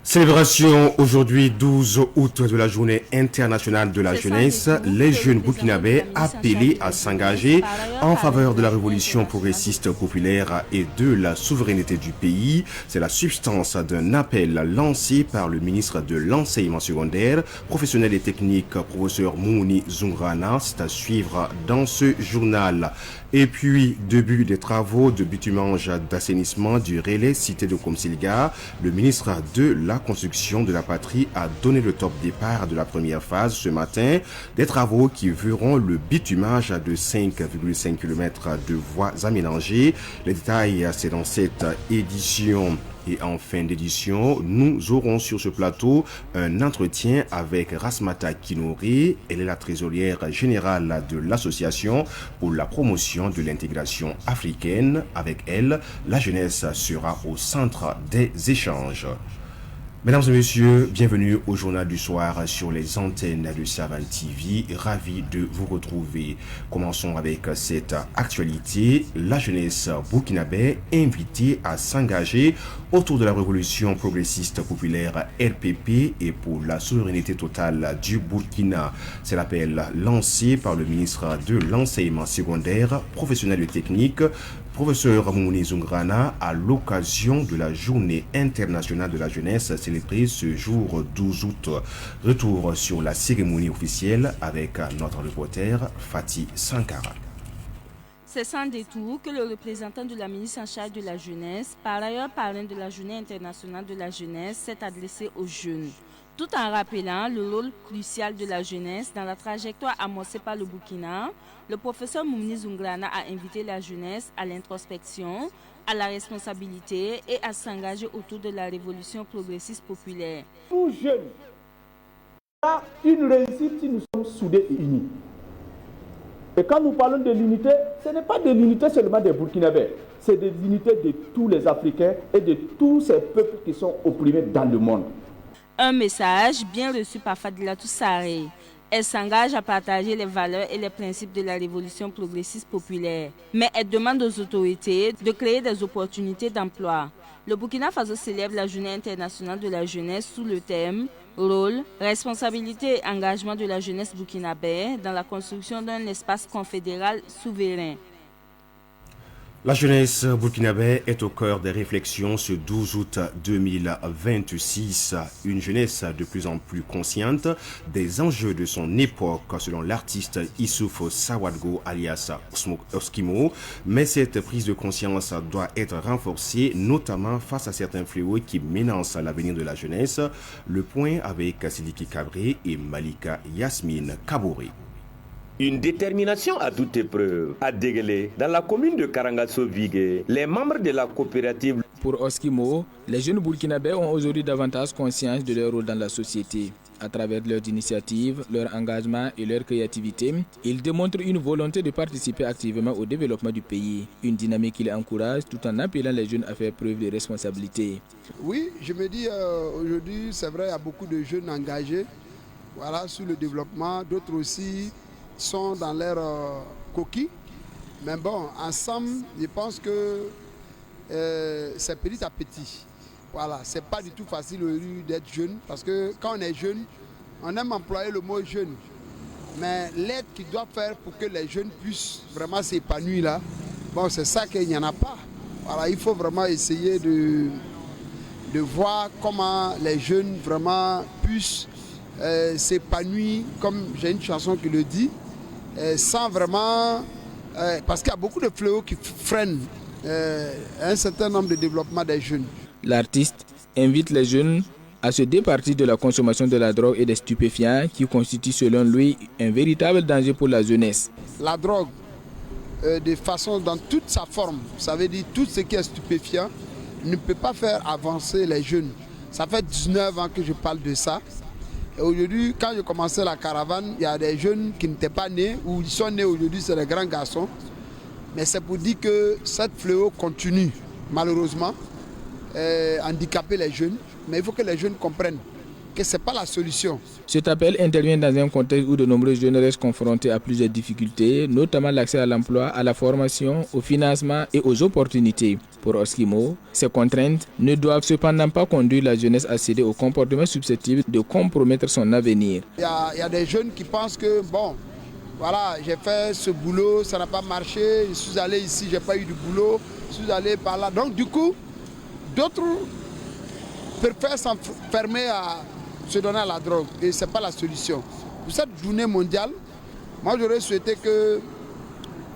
Célébration aujourd'hui 12 août de la journée internationale de la jeunesse. Les jeunes burkinabés appelés à s'engager en faveur de la révolution progressiste populaire et de la souveraineté du pays. C'est la substance d'un appel lancé par le ministre de l'enseignement secondaire, professionnel et technique, professeur Moumouni Zungrana. C'est à suivre dans ce journal. Et puis, début des travaux de bitumage d'assainissement du relais cité de Komsilga, le ministre de la Construction de la Patrie a donné le top départ de la première phase ce matin, des travaux qui verront le bitumage de 5,5 km de voies aménagées. Les détails, c'est dans cette édition. Et en fin d'édition, nous aurons sur ce plateau un entretien avec Rasmata Kinouri. Elle est la trésorière générale de l'association pour la promotion de l'intégration africaine. Avec elle, la jeunesse sera au centre des échanges. Mesdames et messieurs, bienvenue au journal du soir sur les antennes de Savan TV. Ravi de vous retrouver. Commençons avec cette actualité. La jeunesse burkinabé invitée à s'engager autour de la révolution progressiste populaire RPP et pour la souveraineté totale du Burkina. C'est l'appel lancé par le ministre de l'enseignement secondaire, professionnel et technique, professeur Moumouni Zungrana, à l'occasion de la journée internationale de la jeunesse célébrée ce jour 12 août. Retour sur la cérémonie officielle avec notre reporter Fatih Sankara. C'est sans détour que le représentant de la ministre en charge de la jeunesse, par ailleurs parrain de la journée internationale de la jeunesse, s'est adressé aux jeunes, tout en rappelant le rôle crucial de la jeunesse dans la trajectoire amorcée par le Burkina. Le professeur Moumouni Zungrana a invité la jeunesse à l'introspection, à la responsabilité et à s'engager autour de la révolution progressiste populaire. Nous jeunes, là, une réussite si nous sommes soudés et unis. Et quand nous parlons de l'unité, ce n'est pas de l'unité seulement des Burkinabés, c'est de l'unité de tous les Africains et de tous ces peuples qui sont opprimés dans le monde. Un message bien reçu par Fadilatou Sarré. Elle s'engage à partager les valeurs et les principes de la révolution progressiste populaire. Mais elle demande aux autorités de créer des opportunités d'emploi. Le Burkina Faso célèbre la journée internationale de la jeunesse sous le thème « Rôle, responsabilité et engagement de la jeunesse burkinabé dans la construction d'un espace confédéral souverain ». La jeunesse burkinabé est au cœur des réflexions ce 12 août 2026. Une jeunesse de plus en plus consciente des enjeux de son époque, selon l'artiste Issouf Sawadgo alias Oskimo. Mais cette prise de conscience doit être renforcée, notamment face à certains fléaux qui menacent l'avenir de la jeunesse. Le point avec Sidiki Kabré et Malika Yasmine Kabouri. Une détermination à toute épreuve a dégelé dans la commune de Karangasso-Vigué. Les membres de la coopérative. Pour Oskimo, les jeunes burkinabés ont aujourd'hui davantage conscience de leur rôle dans la société. À travers leurs initiatives, leur engagement et leur créativité, ils démontrent une volonté de participer activement au développement du pays. Une dynamique qu'ils encouragent tout en appelant les jeunes à faire preuve de responsabilité. Oui, je me dis aujourd'hui, c'est vrai, il y a beaucoup de jeunes engagés sur le développement. D'autres aussi sont dans leur coquille. Mais bon, ensemble, je pense que c'est petit à petit. Voilà, c'est pas du tout facile d'être jeune parce que quand on est jeune, on aime employer le mot jeune. Mais l'aide qu'il doit faire pour que les jeunes puissent vraiment s'épanouir là, bon, c'est ça qu'il n'y en a pas. Voilà, il faut vraiment essayer de voir comment les jeunes vraiment puissent s'épanouir, comme j'ai une chanson qui le dit, sans vraiment... parce qu'il y a beaucoup de fléaux qui freinent un certain nombre de développements des jeunes. L'artiste invite les jeunes à se départir de la consommation de la drogue et des stupéfiants qui constituent selon lui un véritable danger pour la jeunesse. La drogue, de façon dans toute sa forme, ça veut dire tout ce qui est stupéfiant, ne peut pas faire avancer les jeunes. Ça fait 19 ans que je parle de ça. Et aujourd'hui, quand je commençais la caravane, il y a des jeunes qui n'étaient pas nés, ou ils sont nés aujourd'hui, c'est des grands garçons. Mais c'est pour dire que cette fléau continue, malheureusement, handicaper les jeunes. mais il faut que les jeunes comprennent que ce n'est pas la solution. Cet appel intervient dans un contexte où de nombreux jeunes restent confrontés à plusieurs difficultés, notamment l'accès à l'emploi, à la formation, au financement et aux opportunités. Pour Oskimo, ces contraintes ne doivent cependant pas conduire la jeunesse à céder au comportement susceptible de compromettre son avenir. Il y a des jeunes qui pensent que, bon, voilà, j'ai fait ce boulot, ça n'a pas marché, je suis allé ici, je n'ai pas eu de boulot, je suis allé par là. Donc du coup, d'autres préfèrent s'enfermer à se donner à la drogue et ce n'est pas la solution. Pour cette journée mondiale, moi j'aurais souhaité que,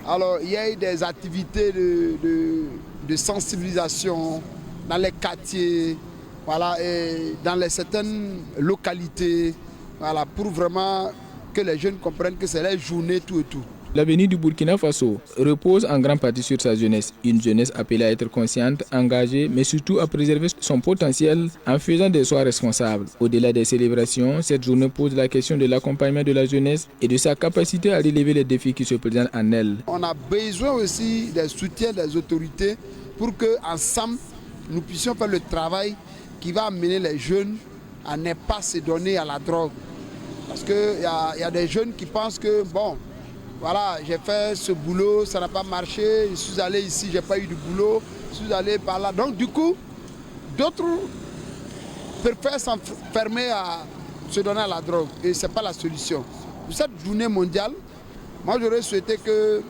alors, il y ait des activités de sensibilisation dans les quartiers, voilà, et dans certaines localités, voilà, pour vraiment que les jeunes comprennent que c'est la journée tout et tout. L'avenir du Burkina Faso repose en grande partie sur sa jeunesse. Une jeunesse appelée à être consciente, engagée, mais surtout à préserver son potentiel en faisant des choix responsables. Au-delà des célébrations, cette journée pose la question de l'accompagnement de la jeunesse et de sa capacité à relever les défis qui se présentent en elle. On a besoin aussi des soutiens des autorités pour qu'ensemble, nous puissions faire le travail qui va amener les jeunes à ne pas se donner à la drogue. Parce qu'il y a des jeunes qui pensent que, bon, voilà, j'ai fait ce boulot, ça n'a pas marché, je suis allé ici, je n'ai pas eu de boulot, je suis allé par là. Donc du coup, d'autres préfèrent s'enfermer à se donner à la drogue et ce n'est pas la solution. Pour cette journée mondiale, moi j'aurais souhaité que,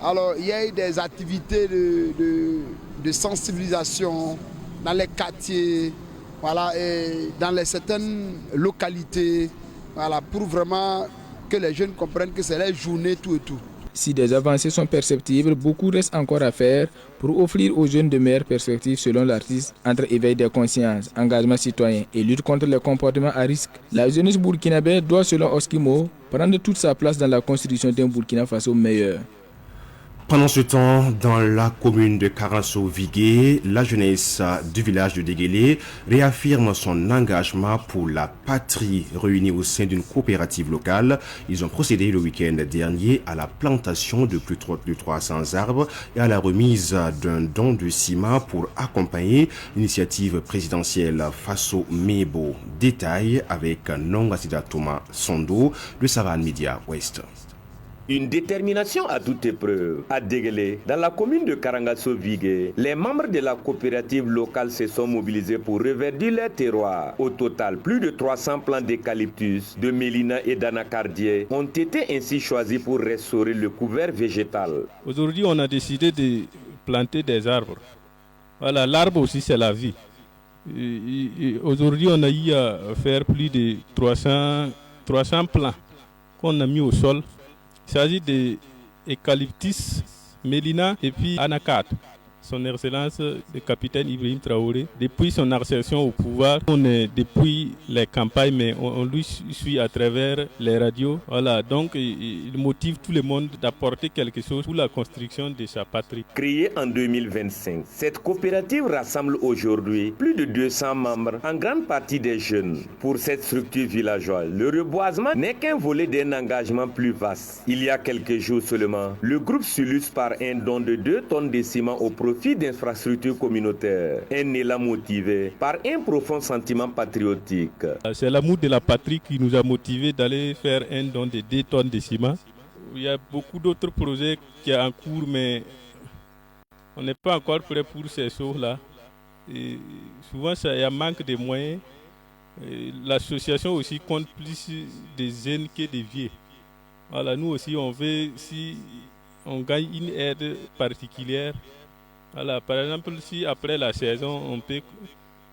alors, il y ait des activités de sensibilisation dans les quartiers, voilà, et dans certaines localités, voilà, pour vraiment que les jeunes comprennent que c'est la journée tout et tout. Si des avancées sont perceptibles, beaucoup reste encore à faire pour offrir aux jeunes de meilleures perspectives selon l'artiste entre éveil des consciences, engagement citoyen et lutte contre les comportements à risque. La jeunesse burkinabé doit, selon Oskimo, prendre toute sa place dans la construction d'un Burkina Faso meilleur. Pendant ce temps, dans la commune de Karanso-Vigué, la jeunesse du village de Déguélé réaffirme son engagement pour la patrie. Réunis au sein d'une coopérative locale, ils ont procédé le week-end dernier à la plantation de plus de 300 arbres et à la remise d'un don de ciment pour accompagner l'initiative présidentielle Faso Mebo. Détail avec Nongasida Thomas Sondo de Savane Media Ouest. Une détermination à toute épreuve. À Déguélé, dans la commune de Karangaso-Vigué, les membres de la coopérative locale se sont mobilisés pour reverdir leur terroir. Au total, plus de 300 plants d'eucalyptus, de mélina et d'anacardier ont été ainsi choisis pour restaurer le couvert végétal. Aujourd'hui, on a décidé de planter des arbres. Voilà, l'arbre aussi, c'est la vie. Aujourd'hui, on a eu à faire plus de 300 plants qu'on a mis au sol. Il s'agit d'eucalyptus, mélina et puis anacarde. Son Excellence, le capitaine Ibrahim Traoré, depuis son accession au pouvoir, on est depuis les campagnes, mais on lui suit à travers les radios. Voilà, donc il motive tout le monde d'apporter quelque chose pour la construction de sa patrie. Créée en 2025, cette coopérative rassemble aujourd'hui plus de 200 membres, en grande partie des jeunes. Pour cette structure villageoise, le reboisement n'est qu'un volet d'un engagement plus vaste. Il y a quelques jours seulement, le groupe s'illustre par un don de 2 tonnes de ciment au profit d'infrastructures communautaires. Un élan motivé par un profond sentiment patriotique. C'est l'amour de la patrie qui nous a motivés d'aller faire un don de 2 tonnes de ciment. Il y a beaucoup d'autres projets qui sont en cours, mais on n'est pas encore prêt pour ces choses-là. Et souvent, il y a manque de moyens. L'association aussi compte plus de jeunes que de vieux. Voilà, nous aussi, on veut, si on gagne une aide particulière, voilà, par exemple, si après la saison, on peut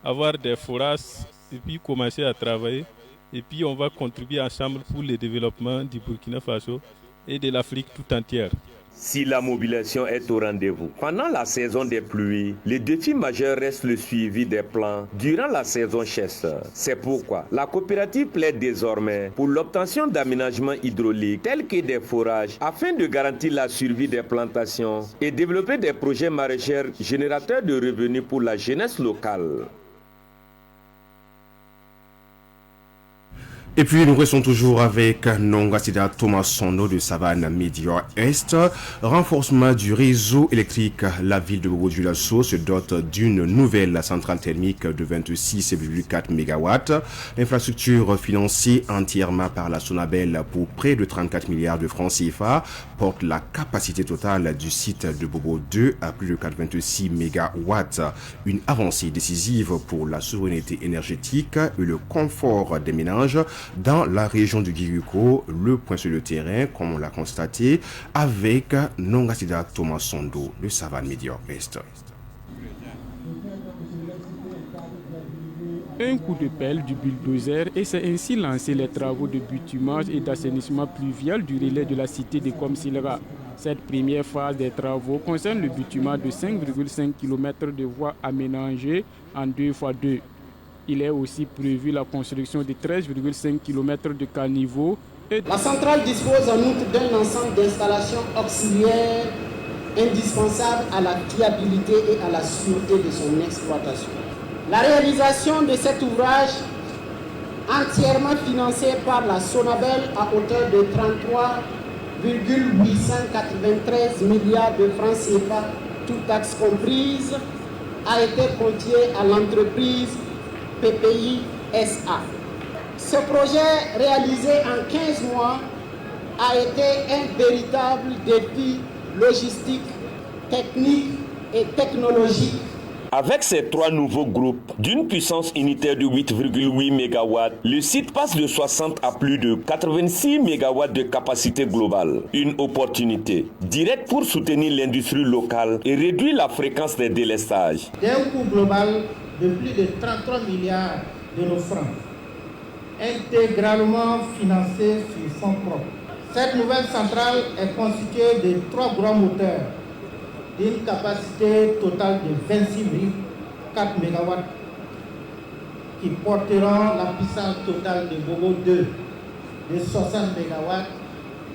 avoir des forages et puis commencer à travailler, et puis on va contribuer ensemble pour le développement du Burkina Faso et de l'Afrique tout entière. Si la mobilisation est au rendez-vous, pendant la saison des pluies, le défi majeur reste le suivi des plants durant la saison sèche. C'est pourquoi la coopérative plaide désormais pour l'obtention d'aménagements hydrauliques tels que des forages afin de garantir la survie des plantations et développer des projets maraîchers générateurs de revenus pour la jeunesse locale. Et puis nous restons toujours avec Nongasida Thomas Sondo de Savane Média Est. Renforcement du réseau électrique. La ville de Bobo-Dioulasso se dote d'une nouvelle centrale thermique de 26,4 MW. L'infrastructure financée entièrement par la Sonabel pour près de 34 milliards de francs CFA porte la capacité totale du site de Bobo 2 à plus de 426 MW. Une avancée décisive pour la souveraineté énergétique et le confort des ménages dans la région du Guiruco. Le point sur le terrain, comme on l'a constaté, avec Nongasida Thomas Sondo de Savane Média Est. Un coup de pelle du bulldozer et c'est ainsi lancé les travaux de bitumage et d'assainissement pluvial du relais de la cité de Komsilra. Cette première phase des travaux concerne le bitumage de 5,5 km de voies aménagées en 2x2. Il est aussi prévu la construction de 13,5 km de caniveaux. La centrale dispose en outre d'un ensemble d'installations auxiliaires indispensables à la fiabilité et à la sûreté de son exploitation. La réalisation de cet ouvrage, entièrement financé par la Sonabel à hauteur de 33,893 milliards de francs CFA, toutes taxes comprises, a été confiée à l'entreprise PPI SA. Ce projet réalisé en 15 mois a été un véritable défi logistique, technique et technologique. Avec ces trois nouveaux groupes, d'une puissance unitaire de 8,8 MW, le site passe de 60 à plus de 86 MW de capacité globale. Une opportunité directe pour soutenir l'industrie locale et réduire la fréquence des délestages. D'un coût global de plus de 33 milliards de nos francs, intégralement financé sur fonds propres. Cette nouvelle centrale est constituée de 3 grands moteurs d'une capacité totale de 26,4 MW qui porteront la puissance totale de Bobo 2 de 60 MW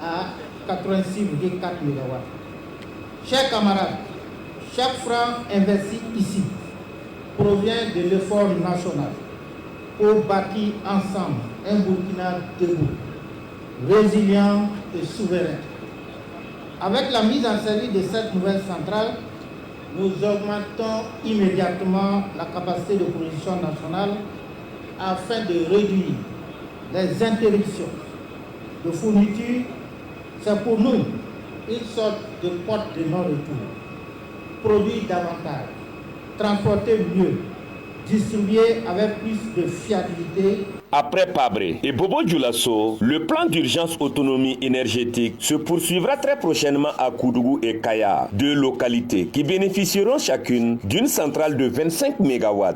à 86,4 MW. Chers camarades, chaque franc investi ici provient de l'effort national pour bâtir ensemble un Burkina debout, résilient et souverain. Avec la mise en service de cette nouvelle centrale, nous augmentons immédiatement la capacité de production nationale afin de réduire les interruptions de fourniture. C'est pour nous une sorte de porte de non-retour. Produire davantage, transporter mieux, distribuer avec plus de fiabilité. Après Pabré et Bobo-Dioulasso, le plan d'urgence autonomie énergétique se poursuivra très prochainement à Koudougou et Kaya, deux localités qui bénéficieront chacune d'une centrale de 25 MW.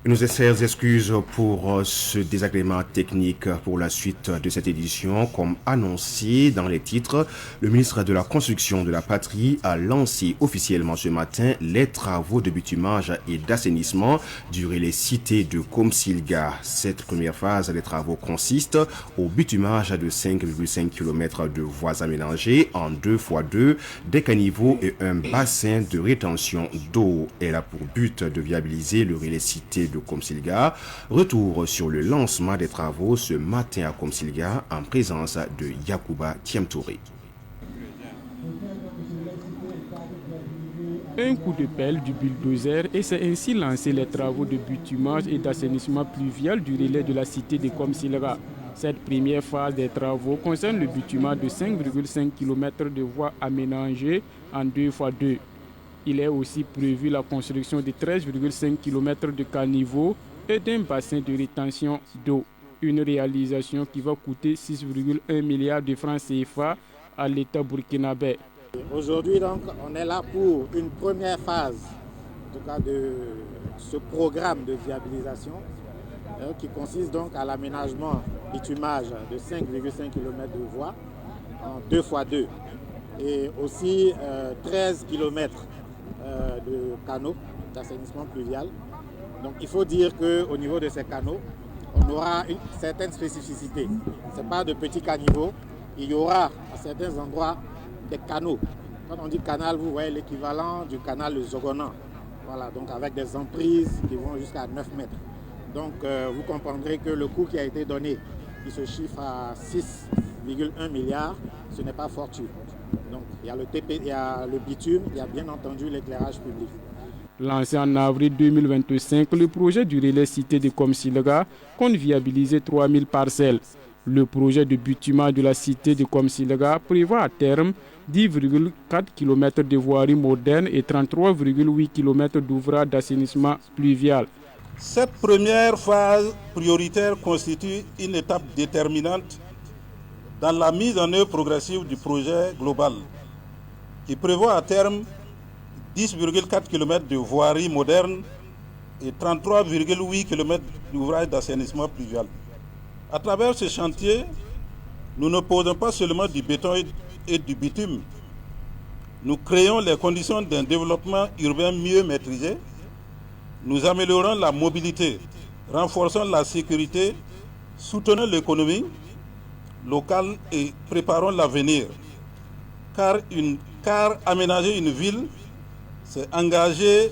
Nos sincères excuses pour ce désagrément technique pour la suite de cette édition. Comme annoncé dans les titres, le ministre de la Construction de la Patrie a lancé officiellement ce matin les travaux de bitumage et d'assainissement du relais cité de Komsilga. Cette première phase des travaux consiste au bitumage de 5,5 km de voies aménagées en 2x2, des caniveaux et un bassin de rétention d'eau. Elle a pour but de viabiliser le relais cité de Komsilga. Retour sur le lancement des travaux ce matin à Komsilga en présence de Yacouba Tiamtouré. Un coup de pelle du bulldozer et c'est ainsi lancé les travaux de bitumage et d'assainissement pluvial du relais de la cité de Komsilga. Cette première phase des travaux concerne le bitumage de 5,5 km de voies aménagées en 2x2. Il est aussi prévu la construction de 13,5 km de caniveaux et d'un bassin de rétention d'eau. Une réalisation qui va coûter 6,1 milliards de francs CFA à l'État burkinabé. Aujourd'hui, donc, on est là pour une première phase en tout cas, de ce programme de viabilisation qui consiste donc à l'aménagement bitumage de 5,5 km de voies en 2x2 et aussi 13 km de canaux d'assainissement pluvial. Donc il faut dire qu'au niveau de ces canaux, on aura une certaine spécificité. Ce n'est pas de petits caniveaux, il y aura à certains endroits des canaux. Quand on dit canal, vous voyez l'équivalent du canal de Zogonan. Voilà, donc avec des emprises qui vont jusqu'à 9 mètres. Donc vous comprendrez que le coût qui a été donné, qui se chiffre à 6,1 milliards, ce n'est pas fortuit. Donc il y a le TP, il y a le bitume, il y a bien entendu l'éclairage public. Lancé en avril 2025, le projet du relais cité de Komsilga compte viabiliser 3000 parcelles. Le projet de bitumage de la cité de Komsilga prévoit à terme 10,4 km de voirie moderne et 33,8 km d'ouvrages d'assainissement pluvial. Cette première phase prioritaire constitue une étape déterminante dans la mise en œuvre progressive du projet global, qui prévoit à terme 10,4 km de voirie moderne et 33,8 km d'ouvrages d'assainissement pluvial. À travers ce chantier, nous ne posons pas seulement du béton et du bitume. Nous créons les conditions d'un développement urbain mieux maîtrisé. Nous améliorons la mobilité, renforçons la sécurité, soutenons l'économie locale et préparons l'avenir. Car aménager une ville, c'est engager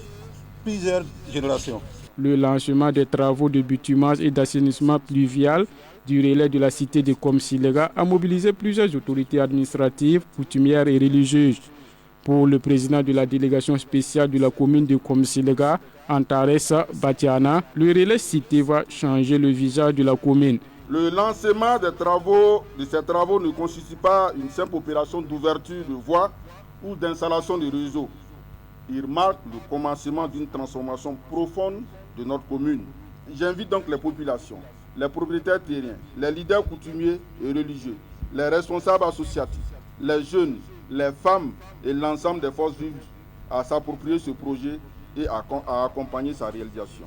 plusieurs générations. Le lancement des travaux de bitumage et d'assainissement pluvial du relais de la cité de Komsilga a mobilisé plusieurs autorités administratives, coutumières et religieuses. Pour le président de la délégation spéciale de la commune de Komsilga, Antares Batiana, le relais cité va changer le visage de la commune. Le lancement de ces travaux ne constitue pas une simple opération d'ouverture de voies ou d'installation de réseaux. Il marque le commencement d'une transformation profonde de notre commune. J'invite donc les populations, les propriétaires terriens, les leaders coutumiers et religieux, les responsables associatifs, les jeunes, les femmes et l'ensemble des forces vives à s'approprier ce projet et à accompagner sa réalisation.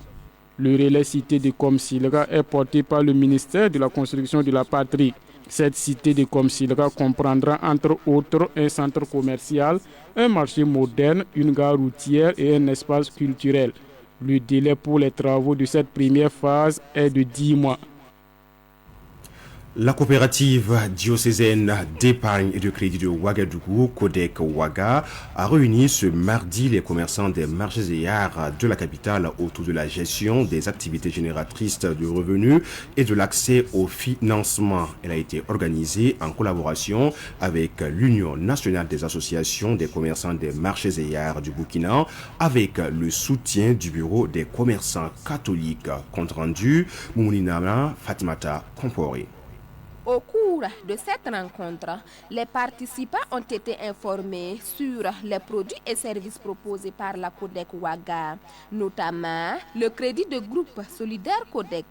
Le relais cité de Komsilga est porté par le ministère de la Construction de la Patrie. Cette cité de Komsilga comprendra entre autres un centre commercial, un marché moderne, une gare routière et un espace culturel. Le délai pour les travaux de cette première phase est de 10 mois. La coopérative diocésaine d'épargne et de crédit de Ouagadougou, Codec Ouaga, a réuni ce mardi les commerçants des marchés et arts de la capitale autour de la gestion des activités génératrices de revenus et de l'accès au financement. Elle a été organisée en collaboration avec l'Union nationale des associations des commerçants des marchés et arts du Burkina, avec le soutien du bureau des commerçants catholiques. Compte rendu, Moumounina Fatimata Komporé. Au cours de cette rencontre, les participants ont été informés sur les produits et services proposés par la Codec Ouaga, notamment le crédit de groupe solidaire Codec.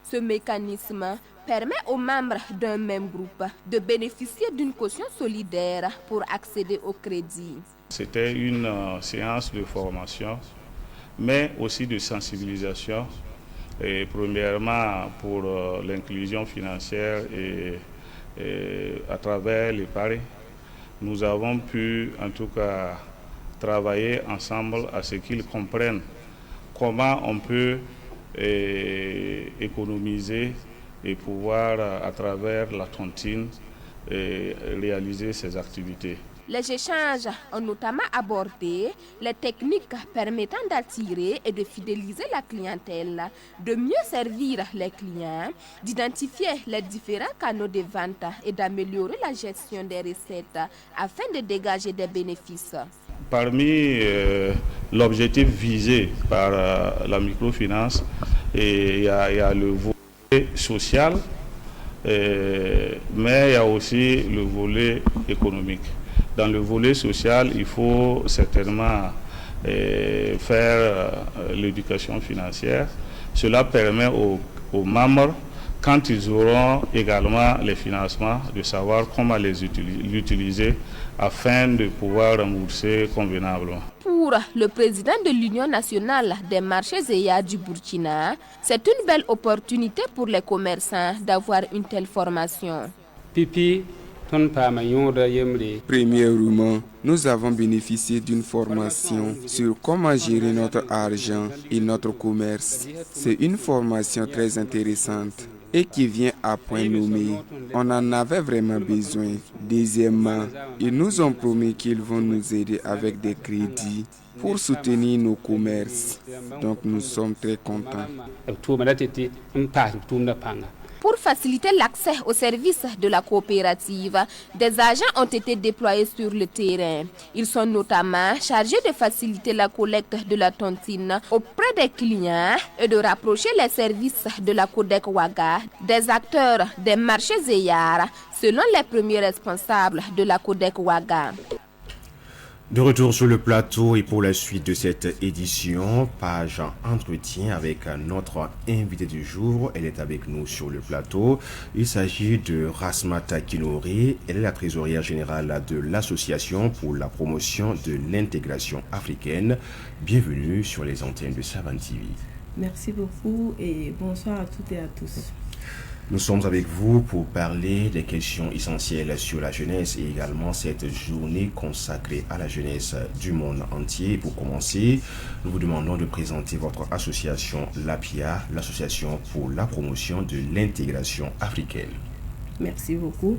Ce mécanisme permet aux membres d'un même groupe de bénéficier d'une caution solidaire pour accéder au crédit. C'était une séance de formation, mais aussi de sensibilisation. Et premièrement pour l'inclusion financière et à travers l'épargne, nous avons pu en tout cas travailler ensemble à ce qu'ils comprennent comment on peut économiser et pouvoir à travers la tontine réaliser ces activités. Les échanges ont notamment abordé les techniques permettant d'attirer et de fidéliser la clientèle, de mieux servir les clients, d'identifier les différents canaux de vente et d'améliorer la gestion des recettes afin de dégager des bénéfices. Parmi l'objectif visé par la microfinance, il y a le volet social, mais il y a aussi le volet économique. Dans le volet social, il faut certainement faire l'éducation financière. Cela permet aux membres, quand ils auront également les financements, de savoir comment les utiliser afin de pouvoir rembourser convenablement. Pour le président de l'Union nationale des marchés et arts du Burkina, c'est une belle opportunité pour les commerçants d'avoir une telle formation. Premièrement, nous avons bénéficié d'une formation sur comment gérer notre argent et notre commerce. C'est une formation très intéressante. et qui vient à point nommé. On en avait vraiment besoin. Deuxièmement, ils nous ont promis qu'ils vont nous aider avec des crédits pour soutenir nos commerces. Donc nous sommes très contents. Pour faciliter l'accès aux services de la coopérative, des agents ont été déployés sur le terrain. Ils sont notamment chargés de faciliter la collecte de la tontine auprès des clients et de rapprocher les services de la Codec Ouaga des acteurs des marchés Zeyar, selon les premiers responsables de la Codec Ouaga. De retour sur le plateau et pour la suite de cette édition, page entretien avec notre invité du jour. Elle est avec nous sur le plateau. Il s'agit de Rasmata Kinori. Elle est la trésorière générale de l'Association pour la promotion de l'intégration africaine. Bienvenue sur les antennes de Savan TV. Merci beaucoup et bonsoir à toutes et à tous. Nous sommes avec vous pour parler des questions essentielles sur la jeunesse et également cette journée consacrée à la jeunesse du monde entier. Pour commencer, nous vous demandons de présenter votre association l'APIA, l'Association pour la promotion de l'intégration africaine. Merci beaucoup.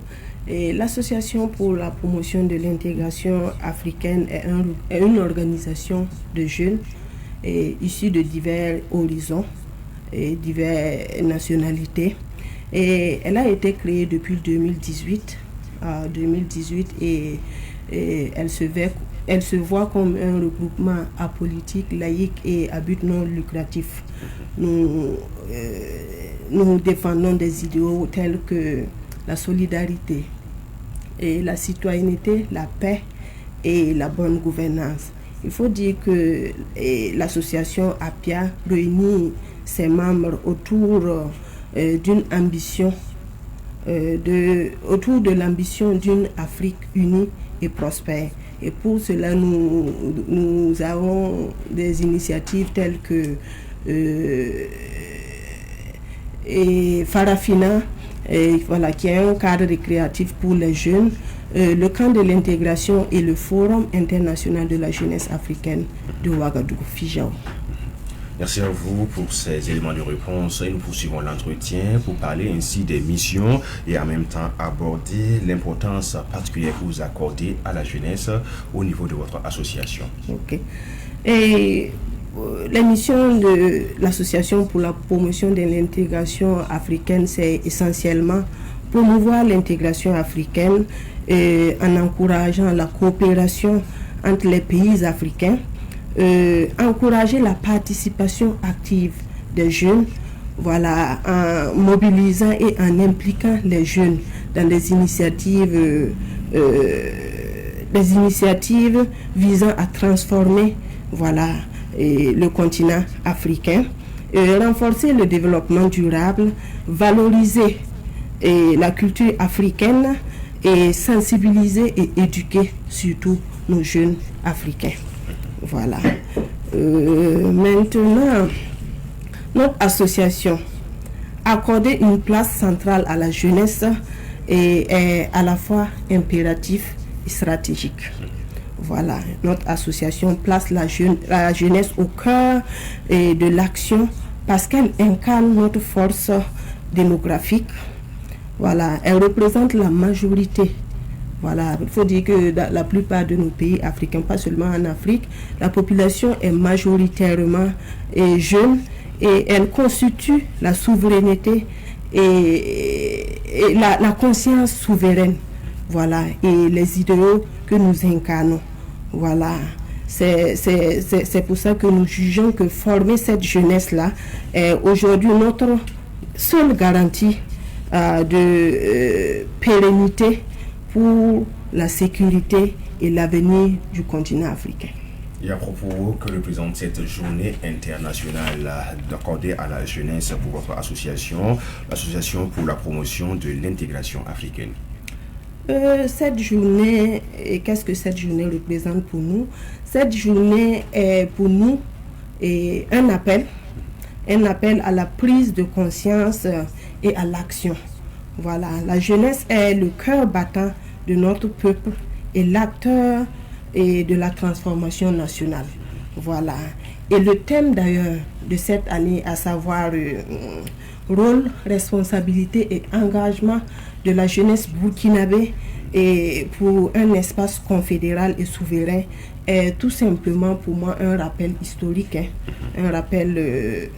Et l'Association pour la promotion de l'intégration africaine est une organisation de jeunes issus de divers horizons et diverses nationalités. Et elle a été créée depuis 2018 et elle se voit comme un regroupement apolitique, laïque et à but non lucratif. Nous défendons des idéaux tels que la solidarité et la citoyenneté, la paix et la bonne gouvernance. Il faut dire que l'association APIA réunit ses membres autour d'une ambition, autour de l'ambition d'une Afrique unie et prospère. Et pour cela, nous avons des initiatives telles que Farafina, qui est un cadre récréatif pour les jeunes, le camp de l'intégration et le Forum international de la jeunesse africaine de Ouagadougou, Fijao. Merci à vous pour ces éléments de réponse et nous poursuivons l'entretien pour parler ainsi des missions et en même temps aborder l'importance particulière que vous accordez à la jeunesse au niveau de votre association. Ok. Et la mission de l'Association pour la promotion de l'intégration africaine, c'est essentiellement promouvoir l'intégration africaine en encourageant la coopération entre les pays africains. Encourager la participation active des jeunes, en mobilisant et en impliquant les jeunes dans des initiatives visant à transformer le continent africain, renforcer le développement durable, valoriser la culture africaine et sensibiliser et éduquer surtout nos jeunes africains. Maintenant, notre association accorder une place centrale à la jeunesse est à la fois impératif et stratégique. Notre association place la jeunesse au cœur de l'action parce qu'elle incarne notre force démographique. Elle représente la majorité. Il faut dire que dans la plupart de nos pays africains, pas seulement en Afrique, la population est majoritairement jeune et elle constitue la souveraineté et la conscience souveraine. Et les idéaux que nous incarnons. C'est pour ça que nous jugeons que former cette jeunesse-là est aujourd'hui notre seule garantie de pérennité pour la sécurité et l'avenir du continent africain. Et à propos, que représente cette journée internationale accordée à la jeunesse pour votre association, l'Association pour la promotion de l'intégration africaine? Cette journée, qu'est-ce que cette journée représente pour nous? Cette journée est pour nous un appel à la prise de conscience et à l'action. La jeunesse est le cœur battant de notre peuple et l'acteur de la transformation nationale. Et le thème d'ailleurs de cette année, à savoir rôle, responsabilité et engagement de la jeunesse burkinabé et pour un espace confédéral et souverain, est tout simplement pour moi un rappel historique, un rappel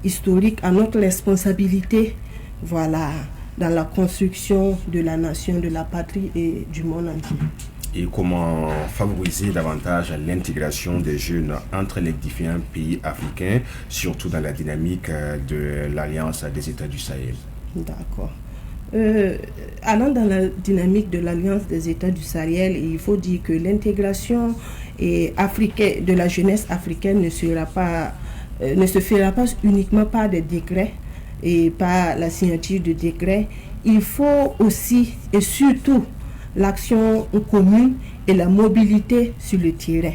historique à notre responsabilité, voilà, dans la construction de la nation, de la patrie et du monde entier. Et comment favoriser davantage l'intégration des jeunes entre les différents pays africains, surtout dans la dynamique de l'Alliance des États du Sahel. D'accord. Allant dans la dynamique de l'Alliance des États du Sahel, il faut dire que l'intégration africaine de la jeunesse africaine ne se fera pas uniquement par des décrets et par la signature de décrets. Il faut aussi et surtout l'action commune et la mobilité sur le terrain.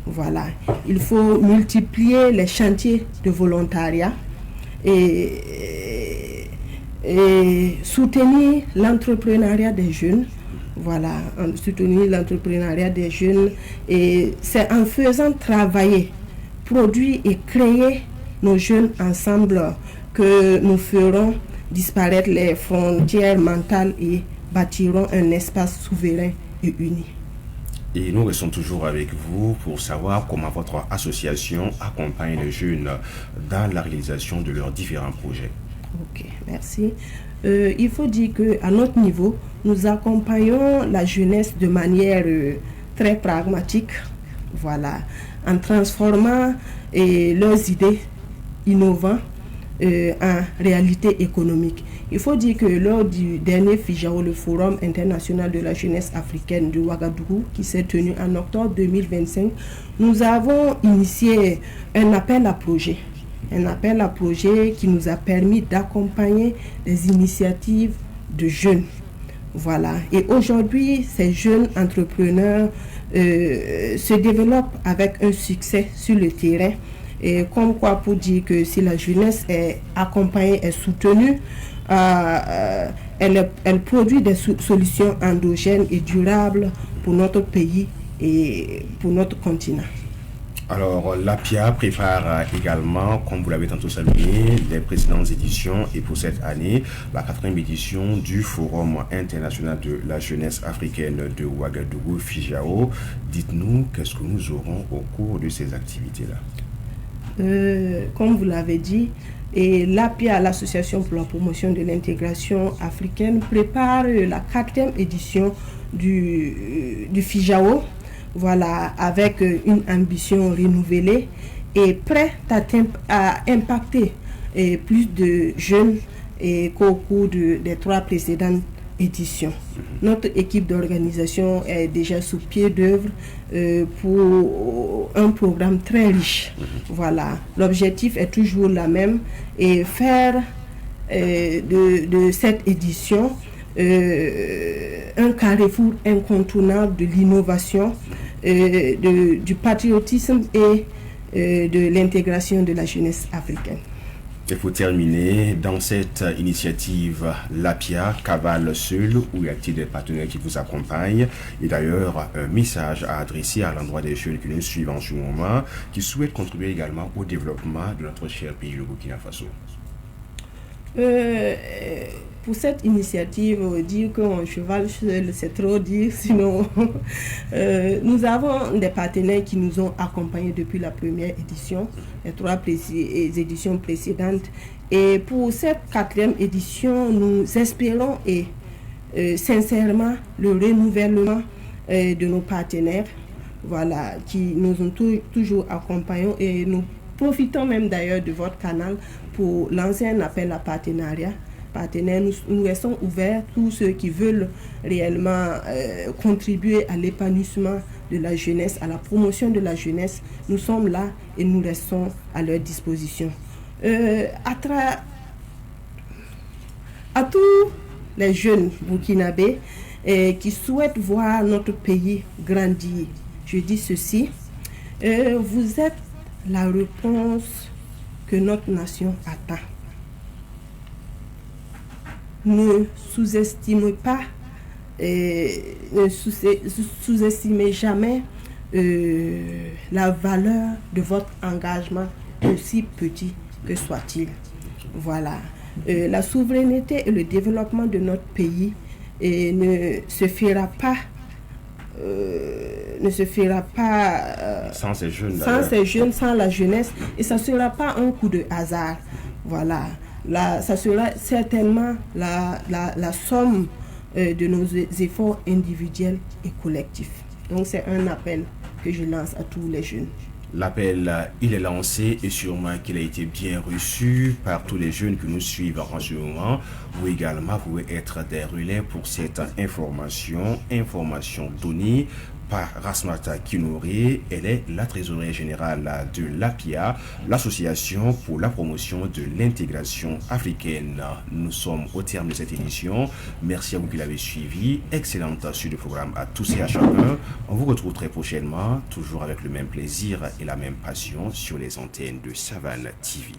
Voilà. Il faut multiplier les chantiers de volontariat et soutenir l'entrepreneuriat des jeunes. Voilà, soutenir l'entrepreneuriat des jeunes. Et c'est en faisant travailler, produire et créer nos jeunes ensemble que nous ferons disparaître les frontières mentales et bâtiront un espace souverain et uni. Et nous restons toujours avec vous pour savoir comment votre association accompagne les jeunes dans la réalisation de leurs différents projets. Ok, merci. Il faut dire qu'à notre niveau, nous accompagnons la jeunesse de manière très pragmatique, voilà, en transformant leurs idées innovantes en réalité économique. Il faut dire que lors du dernier FIJAO, le Forum international de la jeunesse africaine de Ouagadougou, qui s'est tenu en octobre 2025, nous avons initié un appel à projet. Un appel à projet qui nous a permis d'accompagner des initiatives de jeunes. Voilà. Et aujourd'hui, ces jeunes entrepreneurs se développent avec un succès sur le terrain. Et comme quoi pour dire que si la jeunesse est accompagnée, est soutenue, elle produit des solutions endogènes et durables pour notre pays et pour notre continent. Alors, l'APIA prépare également, comme vous l'avez tantôt salué, les précédentes éditions et pour cette année, la 4e édition du Forum international de la jeunesse africaine de Ouagadougou, FIJAO. Dites-nous, qu'est-ce que nous aurons au cours de ces activités-là? Comme vous l'avez dit, l'APIA, l'Association pour la promotion de l'intégration africaine, prépare la 4e édition du FIJAO, voilà, avec une ambition renouvelée et prête à impacter plus de jeunes qu'au cours des 3 précédentes éditions. Notre équipe d'organisation est déjà sous pied d'œuvre pour un programme très riche. Voilà. L'objectif est toujours la même et faire de cette édition un carrefour incontournable de l'innovation, du patriotisme et de l'intégration de la jeunesse africaine. Et pour terminer, dans cette initiative, l'APIA cavale seul ou y a-t-il des partenaires qui vous accompagnent? Et d'ailleurs, un message à adresser à l'endroit des jeunes qui nous suivent en ce moment, qui souhaitent contribuer également au développement de notre cher pays, le Burkina Faso. Pour cette initiative, dire qu'on cheval seul, c'est trop dire, sinon nous avons des partenaires qui nous ont accompagnés depuis la première édition, les 3 éditions précédentes. Et pour cette 4e édition, nous espérons sincèrement le renouvellement de nos partenaires, voilà, qui nous ont toujours accompagnés, et nous profitons même d'ailleurs de votre canal pour lancer un appel à partenariat. Partenaires, nous restons ouverts, tous ceux qui veulent réellement contribuer à l'épanouissement de la jeunesse, à la promotion de la jeunesse. Nous sommes là et nous restons à leur disposition. À tous les jeunes burkinabés qui souhaitent voir notre pays grandir, je dis ceci, vous êtes la réponse que notre nation attend. Ne sous-estimez pas, ne sous-estimez jamais la valeur de votre engagement, aussi petit que soit-il. Voilà. La souveraineté et le développement de notre pays ne se fera pas sans ces jeunes, sans la jeunesse, et ça ne sera pas un coup de hasard. Voilà. Ça sera certainement la somme de nos efforts individuels et collectifs. Donc c'est un appel que je lance à tous les jeunes. L'appel, il est lancé et sûrement qu'il a été bien reçu par tous les jeunes qui nous suivent en ce moment. Vous également pouvez être des relais pour cette information donnée par Rasmata Kinouré. Elle est la trésorière générale de l'APIA, l'association pour la promotion de l'intégration africaine. Nous sommes au terme de cette édition. Merci à vous qui l'avez suivi. Excellente suite de programme à tous et à chacun. On vous retrouve très prochainement, toujours avec le même plaisir et la même passion sur les antennes de Savane TV.